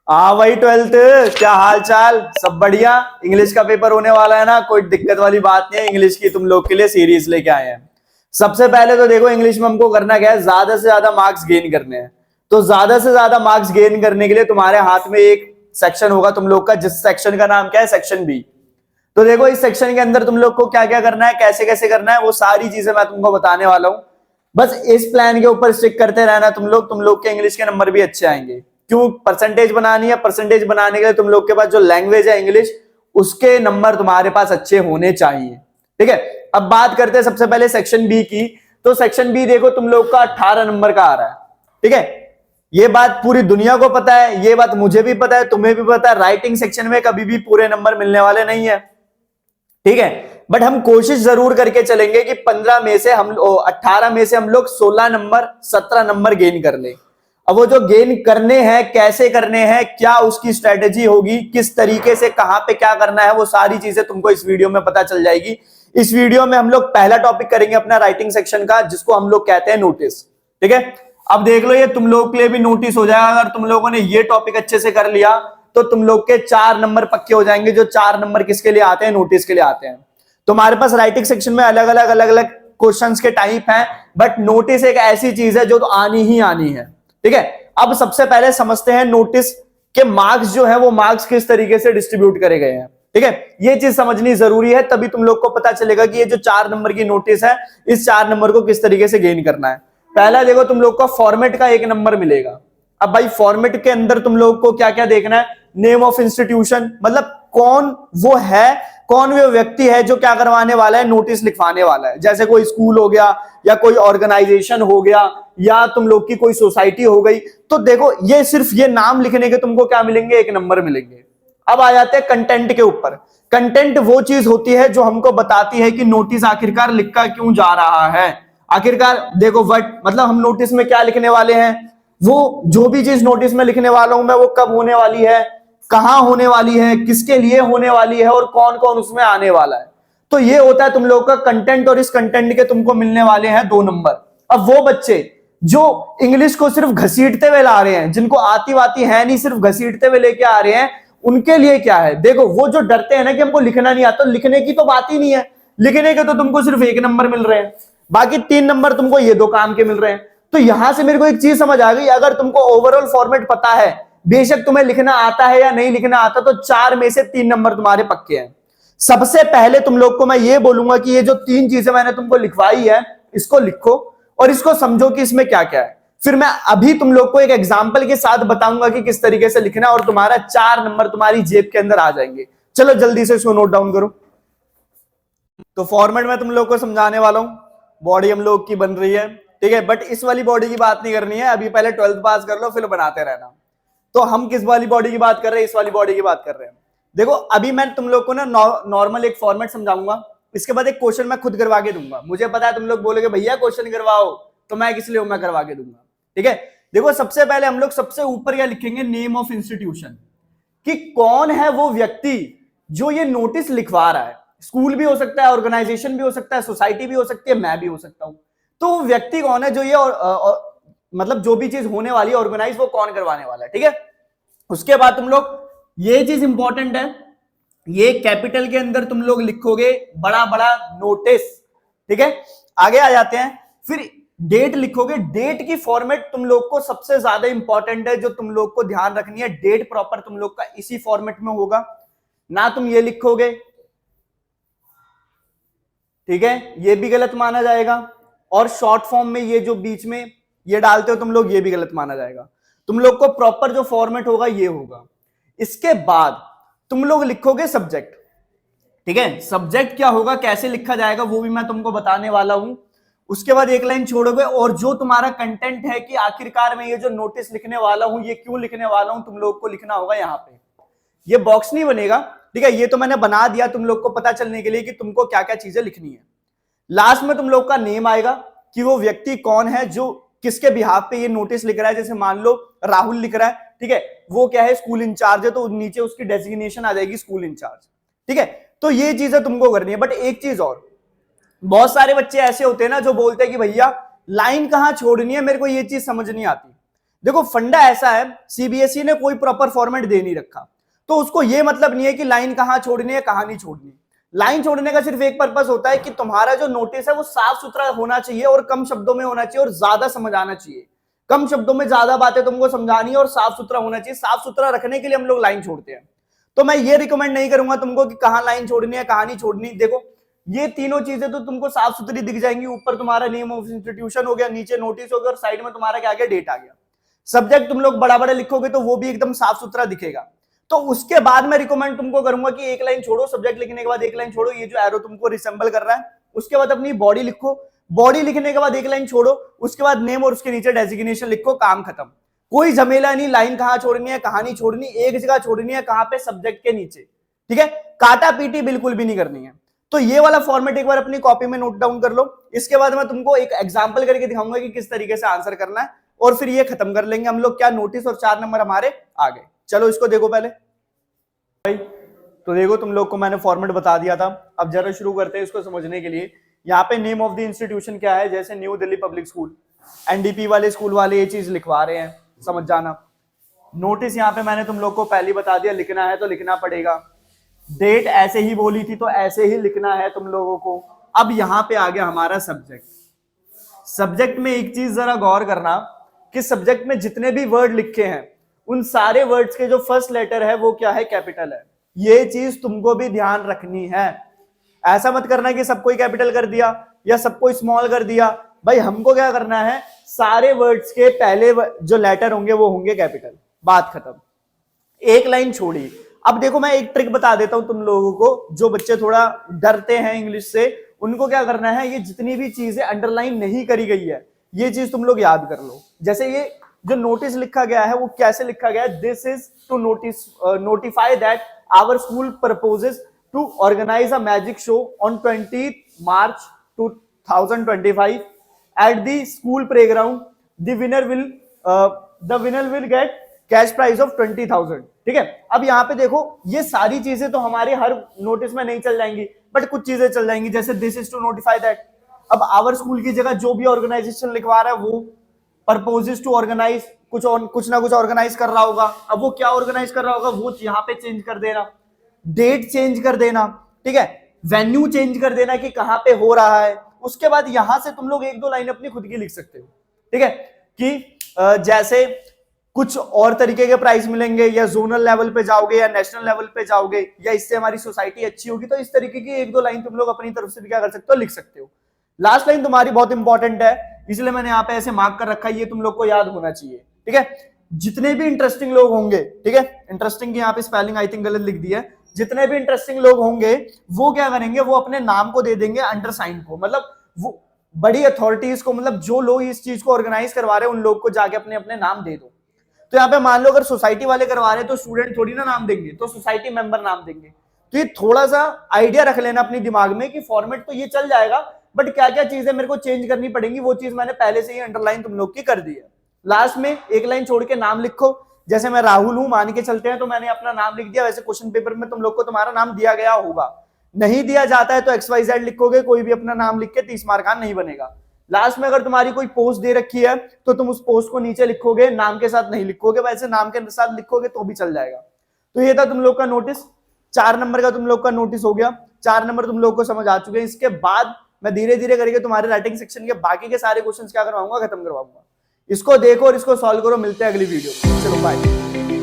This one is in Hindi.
हाँ भाई ट्वेल्थ, क्या हाल चाल? सब बढ़िया। इंग्लिश का पेपर होने वाला है ना, कोई दिक्कत वाली बात नहीं है। इंग्लिश की तुम लोग के लिए सीरीज लेके आए हैं। सबसे पहले तो देखो, इंग्लिश में हमको करना क्या है, ज्यादा से ज्यादा मार्क्स गेन करने हैं। तो ज्यादा से ज्यादा मार्क्स गेन करने के लिए तुम्हारे हाथ में एक सेक्शन होगा तुम लोग का, जिस सेक्शन का नाम क्या है, सेक्शन बी। तो देखो, इस सेक्शन के अंदर तुम लोग को क्या क्या करना है, कैसे कैसे करना है, वो सारी चीजें मैं तुमको बताने वाला हूं। बस इस प्लान के ऊपर स्टिक करते रहना तुम लोग के इंग्लिश के नंबर भी अच्छे आएंगे। क्यों? परसेंटेज बनानी है। परसेंटेज बनाने के लिए तुम लोग के पास जो लैंग्वेज है इंग्लिश, उसके नंबर तुम्हारे पास अच्छे होने चाहिए। ठीक है, अब बात करते हैं सबसे पहले सेक्शन बी की। तो सेक्शन बी देखो, तुम लोग का 18 नंबर का आ रहा है। ठीक है, ये बात पूरी दुनिया को पता है, ये बात मुझे भी पता है, तुम्हें भी पता है। राइटिंग सेक्शन में कभी भी पूरे नंबर मिलने वाले नहीं है। ठीक है, बट हम कोशिश जरूर करके चलेंगे कि 15 में से हम 18 में से हम लोग 16 नंबर 17 नंबर गेन कर ले। अब वो जो गेन करने हैं, कैसे करने हैं, क्या उसकी स्ट्रेटेजी होगी, किस तरीके से, कहां पे क्या करना है, वो सारी चीजें तुमको इस वीडियो में पता चल जाएगी। इस वीडियो में हम लोग पहला टॉपिक करेंगे अपना राइटिंग सेक्शन का, जिसको हम लोग कहते हैं नोटिस। ठीक है, अब देख लो, ये तुम लोग के लिए भी नोटिस हो जाएगा। अगर तुम लोगों ने ये टॉपिक अच्छे से कर लिया तो तुम लोग के 4 नंबर पक्के हो जाएंगे। जो 4 नंबर किसके लिए आते हैं? नोटिस के लिए आते हैं। तुम्हारे पास राइटिंग सेक्शन में अलग अलग क्वेश्चंस के टाइप हैं, बट नोटिस एक ऐसी चीज है जो तो आनी ही आनी है। ठीक है, अब सबसे पहले समझते हैं नोटिस के मार्क्स जो है, वो मार्क्स किस तरीके से डिस्ट्रीब्यूट करे गए हैं। ठीक है, ये चीज समझनी जरूरी है, तभी तुम लोग को पता चलेगा कि ये जो 4 नंबर की नोटिस है, इस 4 नंबर को किस तरीके से गेन करना है। पहला देखो, तुम लोग को फॉर्मेट का 1 नंबर मिलेगा। अब भाई फॉर्मेट के अंदर तुम लोग को क्या क्या देखना है? नेम ऑफ इंस्टीट्यूशन, मतलब कौन वो है, कौन वो व्यक्ति है जो क्या करवाने वाला है, नोटिस लिखवाने वाला है। जैसे कोई स्कूल हो गया, या कोई ऑर्गेनाइजेशन हो गया, या तुम लोग की कोई सोसाइटी हो गई। तो देखो, ये सिर्फ ये नाम लिखने के तुमको क्या मिलेंगे? 1 नंबर मिलेंगे। अब आ जाते हैं कंटेंट के ऊपर। कंटेंट वो चीज होती है जो हमको बताती है कि नोटिस आखिरकार लिखा क्यों जा रहा है। आखिरकार देखो, व्हाट मतलब हम नोटिस में क्या लिखने वाले हैं, वो जो भी चीज नोटिस में लिखने वाला हूं मैं, वो कब होने वाली है, कहां होने वाली है, किसके लिए होने वाली है, और कौन कौन उसमें आने वाला है। तो ये होता है तुम लोग का कंटेंट, और इस कंटेंट के तुमको मिलने वाले हैं 2 नंबर। अब वो बच्चे जो इंग्लिश को सिर्फ घसीटते हुए ला रहे हैं, जिनको आती वाती है नहीं, सिर्फ घसीटते हुए लेके आ रहे हैं, उनके लिए क्या है? देखो, वो जो डरते हैं ना कि हमको लिखना नहीं आता, लिखने की तो बात ही नहीं है। लिखने के तो तुमको सिर्फ 1 नंबर मिल रहे हैं, बाकी 3 नंबर तुमको ये 2 काम के मिल रहे हैं। तो यहां से मेरे को एक चीज समझ आ गई, अगर तुमको ओवरऑल फॉर्मेट पता है, बेशक तुम्हें लिखना आता है या नहीं लिखना आता, तो 4 में से 3 नंबर तुम्हारे पक्के हैं। सबसे पहले तुम लोग को मैं ये बोलूंगा कि ये जो 3 चीजें मैंने तुमको लिखवाई है, इसको लिखो और इसको समझो कि इसमें क्या क्या है। फिर मैं अभी तुम लोग को एक एग्जाम्पल के साथ बताऊंगा कि किस तरीके से लिखना है, और तुम्हारा 4 नंबर तुम्हारी जेब के अंदर आ जाएंगे। चलो जल्दी से इसको नोट डाउन करो। तो फॉर्मेट में तुम लोग को समझाने वाला हूं। बॉडी हम लोग की बन रही है, ठीक है, बट इस वाली बॉडी की बात नहीं करनी है अभी। पहले 12th पास कर लो, फिर बनाते रहना। तो हम किस वाली बॉडी की बात कर रहे हैं? इस वाली बॉडी की बात कर रहे हैं। देखो, अभी मैं तुम लोग को ना नॉर्मल एक फॉर्मेट समझाऊंगा, इसके बाद एक क्वेश्चन मैं खुद करवा के दूंगा। मुझे पता है तुम लोग बोलोगे भैया क्वेश्चन करवाओ, तो मैं किस लिए मैं करवा के दूंगा। ठीक है, देखो, सबसे पहले हम लोग सबसे ऊपर क्या लिखेंगे? नेम ऑफ इंस्टीट्यूशन, कि कौन है वो व्यक्ति जो ये नोटिस लिखवा रहा है। स्कूल भी हो सकता है, ऑर्गेनाइजेशन भी हो सकता है, सोसाइटी भी हो सकती है, मैं भी हो सकता हूं। तो वो व्यक्ति कौन है जो ये मतलब जो भी चीज होने वाली है ऑर्गेनाइज, वो कौन करवाने वाला है। ठीक है, उसके बाद तुम लोग, ये चीज इंपॉर्टेंट है, ये कैपिटल के अंदर तुम लोग लिखोगे बड़ा बड़ा नोटिस। ठीक है, आगे आ जाते हैं। फिर डेट लिखोगे। डेट की फॉर्मेट तुम लोग को सबसे ज्यादा इंपॉर्टेंट है, जो तुम लोग को ध्यान रखनी है। डेट प्रॉपर तुम लोग का इसी फॉर्मेट में होगा ना, तुम ये लिखोगे, ठीक है, ये भी गलत माना जाएगा। और शॉर्ट फॉर्म में ये जो बीच में ये डालते हो तुम लोग, ये भी गलत माना जाएगा। तुम लोग को प्रॉपर जो फॉर्मेट होगा ये होगा। इसके बाद तुम लोग लिखोगे सब्जेक्ट। ठीक है, सब्जेक्ट क्या होगा, कैसे लिखा जाएगा, वो भी मैं तुमको बताने वाला हूं। उसके बाद एक लाइन छोड़ोगे, और जो तुम्हारा कंटेंट है कि आखिरकार मैं ये जो नोटिस लिखने वाला हूं, ये क्यों लिखने वाला हूं, तुम लोग को लिखना होगा यहां पे। ये बॉक्स नहीं बनेगा, ठीक है, ये तो मैंने बना दिया तुम लोग को पता चलने के लिए कि तुमको क्या क्या चीजें लिखनी है। लास्ट में तुम लोग का नेम आएगा, कि वो व्यक्ति कौन है जो किसके बिहाफ पे ये नोटिस लिख रहा है। जैसे मान लो राहुल लिख रहा है, ठीक है, वो क्या है, स्कूल इंचार्ज है, तो नीचे उसकी डेजिग्नेशन आ जाएगी स्कूल इंचार्ज। ठीक है, तो ये चीजें तुमको करनी है। बट एक चीज और, बहुत सारे बच्चे ऐसे होते हैं ना जो बोलते हैं कि भैया लाइन कहां छोड़नी है, मेरे को ये चीज समझ नहीं आती। देखो फंडा ऐसा है, सीबीएसई ने कोई प्रॉपर फॉर्मेट दे नहीं रखा, तो उसको ये मतलब नहीं है कि लाइन कहां छोड़नी है कहां नहीं छोड़नी। लाइन छोड़ने का सिर्फ एक पर्पस होता है कि तुम्हारा जो नोटिस है वो साफ सुथरा होना चाहिए और कम शब्दों में होना चाहिए और ज्यादा समझ आना चाहिए। कम शब्दों में ज्यादा बातें तुमको समझानी है और साफ सुथरा होना चाहिए। साफ सुथरा रखने के लिए हम लोग लाइन छोड़ते हैं। तो मैं ये रिकमेंड नहीं करूंगा तुमको कि कहां लाइन छोड़नी है कहां नहीं छोड़नी। देखो ये तीनों चीजें तो तुमको साफ सुथरी दिख जाएंगी। ऊपर तुम्हारा नेम ऑफ इंस्टीट्यूशन हो गया, नीचे नोटिस हो गया और साइड में तुम्हारा क्या आ गया, डेट आ गया। सब्जेक्ट तुम लोग बड़ा बड़ा लिखोगे तो वो भी एकदम साफ सुथरा दिखेगा। तो उसके बाद मैं रिकमेंड तुमको करूंगा कि एक लाइन छोड़ो, सब्जेक्ट लिखने के बाद एक लाइन छोड़ो, ये जो एरो तुमको रिसेंबल कर रहा है, उसके बाद अपनी बॉडी लिखो, बॉडी लिखने के बाद एक लाइन छोड़ो, उसके बाद नेम और उसके नीचे डेजिग्नेशन लिखो, काम खत्म। कोई झमेला नहीं, लाइन कहां छोड़नी है कहां नहीं छोड़नी, एक जगह छोड़नी है, कहां पे, सब्जेक्ट के नीचे। ठीक है, काटा पीटी बिल्कुल भी नहीं करनी है। तो ये वाला फॉर्मेट एक बार अपनी कॉपी में नोट डाउन कर लो। इसके बाद मैं तुमको एक एग्जांपल करके दिखाऊंगा कि किस तरीके से आंसर करना है और फिर ये खत्म कर लेंगे हम लोग। क्या नोटिस और 4 नंबर हमारे आ गए। चलो इसको देखो पहले भाई। तो देखो तुम लोग को मैंने फॉर्मेट बता दिया था। अब जरा शुरू करते हैं इसको समझने के लिए। यहाँ पे नेम ऑफ द इंस्टीट्यूशन क्या है, जैसे new Delhi public school, NDP वाले स्कूल वाले ये चीज लिखवा रहे हैं, समझ जाना। नोटिस यहाँ पे मैंने तुम लोग को पहले बता दिया, लिखना है तो लिखना पड़ेगा। डेट ऐसे ही बोली थी तो ऐसे ही लिखना है तुम लोगों को। अब यहाँ पे आ गया हमारा सब्जेक्ट। सब्जेक्ट में एक चीज जरा गौर करना कि सब्जेक्ट में जितने भी वर्ड लिखे हैं उन सारे वर्ड्स के जो फर्स्ट लेटर है वो क्या है, कैपिटल है। ये चीज तुमको भी ध्यान रखनी है। ऐसा मत करना कि सबको कैपिटल कर दिया या सबको स्मॉल कर दिया। भाई हमको क्या करना है, सारे वर्ड्स के पहले जो लेटर होंगे वो होंगे कैपिटल, बात खत्म। एक लाइन छोड़ी। अब देखो मैं एक ट्रिक बता देता हूं तुम लोगों को, जो बच्चे थोड़ा डरते हैं इंग्लिश से, उनको क्या करना है, ये जितनी भी चीजें अंडरलाइन नहीं करी गई है ये चीज तुम लोग याद कर लो। जैसे ये जो नोटिस लिखा गया है वो कैसे लिखा गया है, this is to notify that our school proposes to organise a magic show on 20 March 2025 at the school playground. The winner will get cash prize of 20,000। ठीक है, अब यहाँ पे देखो ये सारी चीजें तो हमारे हर नोटिस में नहीं चल जाएंगी, बट कुछ चीजें चल जाएंगी। जैसे this is to notify that, अब आवर स्कूल की जगह जो भी ऑर्गेनाइजेशन लिखवा रहा है वो परपोजेस टू ऑर्गेनाइज कुछ ना कुछ ऑर्गेनाइज कर रहा होगा। अब वो क्या ऑर्गेनाइज कर रहा होगा वो यहाँ पे चेंज कर देना, डेट चेंज कर देना, ठीक है, वेन्यू चेंज कर देना कि कहां पे हो रहा है। उसके बाद यहां से तुम लोग एक दो लाइन अपनी खुद की लिख सकते हो। ठीक है, कि जैसे कुछ और तरीके के प्राइस मिलेंगे, या जोनल लेवल पे जाओगे या नेशनल लेवल पे जाओगे, या इससे हमारी सोसाइटी अच्छी होगी, तो इस तरीके की एक दो लाइन तुम लोग अपनी तरफ से भी क्या कर सकते हो, लिख सकते हो। लास्ट लाइन तुम्हारी बहुत इंपॉर्टेंट है, इसलिए मैंने यहाँ पे ऐसे मार्क कर रखा है, ये तुम लोग को याद होना चाहिए। ठीक है, जितने भी इंटरेस्टिंग लोग होंगे, ठीक है, इंटरेस्टिंग की यहाँ पे स्पेलिंग आई थिंक गलत लिख दी है, जितने भी इंटरेस्टिंग लोग होंगे वो क्या करेंगे, वो अपने नाम को दे देंगे अंडर साइन को, मतलब वो बड़ी अथॉरिटीज को, मतलब जो लोग इस चीज को ऑर्गेनाइज करवा रहे हैं उन लोग को जाके अपने अपने नाम दे दो। तो यहाँ पे मान लो अगर सोसाइटी वाले करवा रहे हैं तो स्टूडेंट थोड़ी ना नाम देंगे, तो सोसाइटी मेंबर नाम देंगे। तो ये थोड़ा सा आइडिया रख लेना अपने दिमाग में कि फॉर्मेट तो ये चल जाएगा, बट क्या क्या चीजें मेरे को चेंज करनी पड़ेंगी वो चीज मैंने पहले से ही अंडरलाइन तुम लोग की कर दी है। लास्ट में एक लाइन छोड़ के नाम लिखो। जैसे मैं राहुल हूं मान के चलते हैं, तो मैंने अपना नाम लिख दिया। वैसे क्वेश्चन पेपर में तुम लोग को तुम्हारा नाम दिया गया होगा, नहीं दिया जाता है तो XYZ लिखोगे, कोई भी अपना नाम लिख के 30 मार्क का नहीं बनेगा। लास्ट में अगर तुम्हारी कोई पोस्ट दे रखी है तो तुम उस पोस्ट को नीचे लिखोगे, नाम के साथ नहीं लिखोगे, वैसे नाम के साथ लिखोगे तो भी चल जाएगा। तो ये था तुम लोग का नोटिस। 4 नंबर का तुम लोग का नोटिस हो गया। 4 नंबर तुम लोग को समझ आ चुके हैं। इसके बाद मैं धीरे धीरे करके तुम्हारे राइटिंग सेक्शन के बाकी के सारे क्वेश्चंस क्या करवाऊंगा, खत्म करवाऊंगा। इसको देखो और इसको सॉल्व करो। मिलते हैं अगली वीडियो में। चलो बाय।